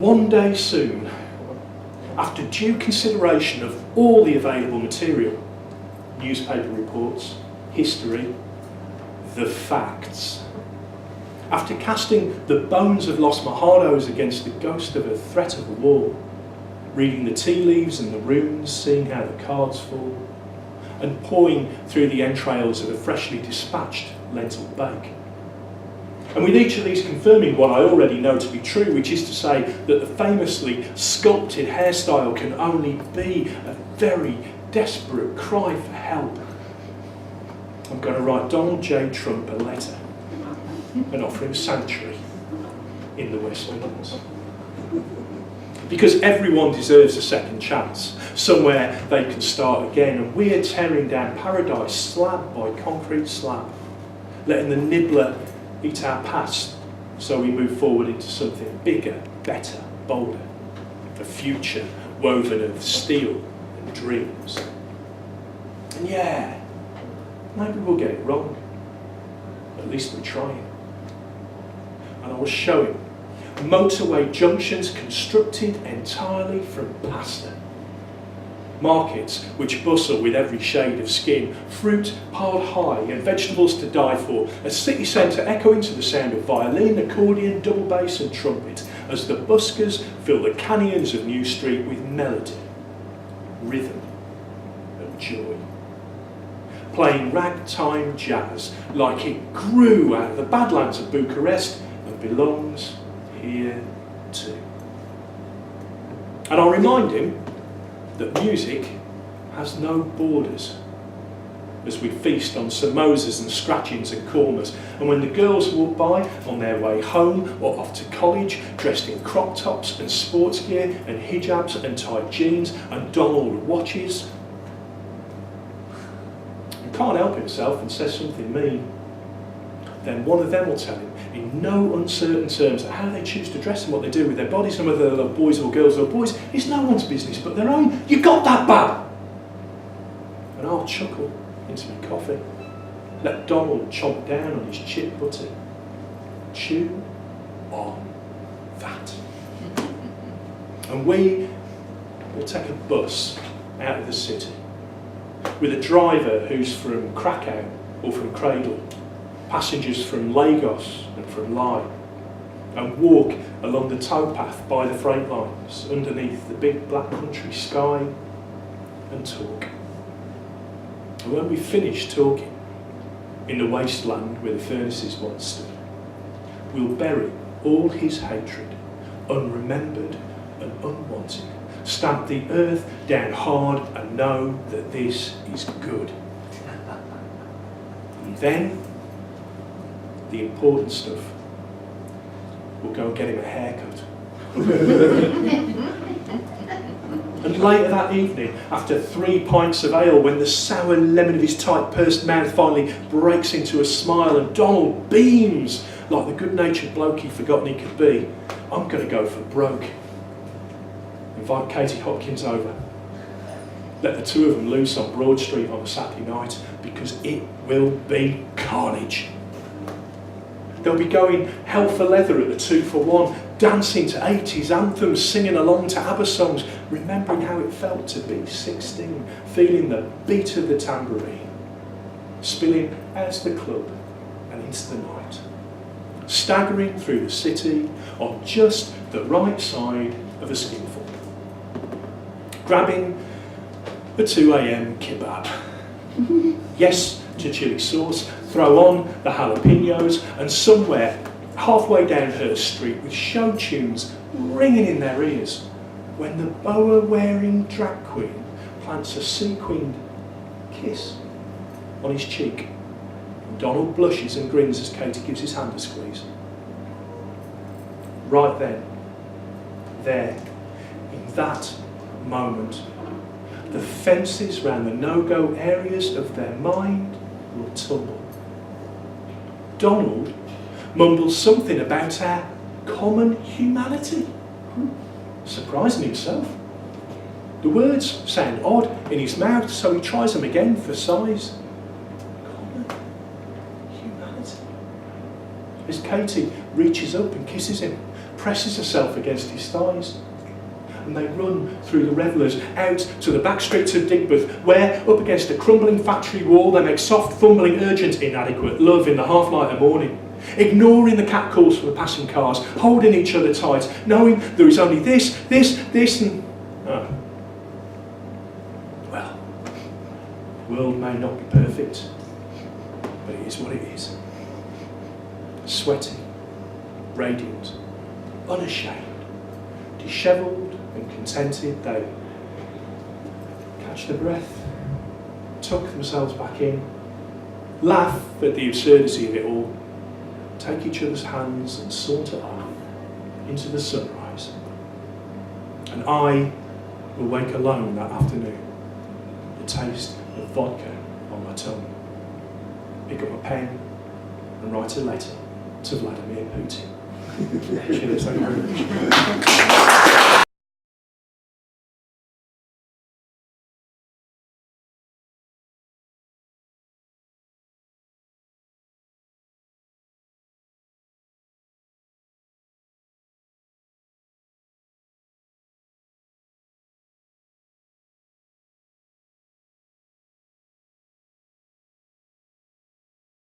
one day soon, after due consideration of all the available material, newspaper reports, history, the facts, after casting the bones of Los Mojados against the ghost of a threat of a war, reading the tea leaves and the runes, seeing how the cards fall, and pawing through the entrails of a freshly dispatched lentil bake. And with each of these confirming what I already know to be true, which is to say that the famously sculpted hairstyle can only be a very desperate cry for help, I'm going to write Donald J. Trump a letter and offer him sanctuary in the West Midlands. Because everyone deserves a second chance, somewhere they can start again, and we're tearing down paradise slab by concrete slab, letting the nibbler eat our past so we move forward into something bigger, better, bolder, a future woven of steel and dreams. And yeah, maybe we'll get it wrong. At least we're trying. And I will show him motorway junctions constructed entirely from pasta. Markets which bustle with every shade of skin, fruit piled high and vegetables to die for, a city centre echoing to the sound of violin, accordion, double bass and trumpet, as the buskers fill the canyons of New Street with melody, rhythm and joy. Playing ragtime jazz like it grew out of the Badlands of Bucharest and belongs here too. And I'll remind him that music has no borders as we feast on samosas and scratchings and kormas, and when the girls walk by on their way home or off to college dressed in crop tops and sports gear and hijabs and tight jeans and Donald watches, and can't help himself and says something mean, then one of them will tell him in no uncertain terms that how they choose to dress and what they do with their bodies and whether they love boys or girls or boys is no one's business but their own. You got that, bab? And I'll chuckle into my coffee. Let Donald chomp down on his chip butter. Chew on that. And we will take a bus out of the city with a driver who's from Krakow or from Cradle, passengers from Lagos and from Lai, and walk along the towpath by the freight lines underneath the big black country sky and talk. And when we finish talking in the wasteland where the furnaces once stood, we'll bury all his hatred, unremembered and unwanted, stamp the earth down hard and know that this is good. And then the important stuff. We'll go and get him a haircut. And later that evening, after 3 pints of ale, when the sour lemon of his tight-pursed mouth finally breaks into a smile and Donald beams like the good-natured bloke he'd forgotten he could be, I'm going to go for broke. Invite Katie Hopkins over. Let the two of them loose on Broad Street on a Saturday night, because it will be carnage. They'll be going hell for leather at the 2-for-1, dancing to 80s anthems, singing along to ABBA songs, remembering how it felt to be 16, feeling the beat of the tambourine, spilling out of the club and into the night, staggering through the city on just the right side of a skinful, grabbing a 2 a.m. kebab. Yes, to chili sauce, throw on the jalapenos, and somewhere halfway down Hurst Street with show tunes ringing in their ears, when the boa-wearing drag queen plants a sequined kiss on his cheek, and Donald blushes and grins as Katie gives his hand a squeeze. Right then, there, in that moment, the fences round the no-go areas of their mind will tumble. Donald mumbles something about our common humanity, surprising himself. The words sound odd in his mouth, so he tries them again for size. Common humanity. As Katie reaches up and kisses him, presses herself against his thighs. And they run through the revellers out to the back streets of Digbeth, where, up against a crumbling factory wall, they make soft, fumbling, urgent, inadequate love in the half-light of morning, ignoring the catcalls from the passing cars, holding each other tight, knowing there is only this, and... Oh. Well, the world may not be perfect, but it is what it is. Sweaty, radiant, unashamed, dishevelled and contented, they catch their breath, tuck themselves back in, laugh at the absurdity of it all, take each other's hands and saunter off into the sunrise. And I will wake alone that afternoon, the taste of vodka on my tongue, pick up a pen and write a letter to Vladimir Putin. Cheers, thank you very much.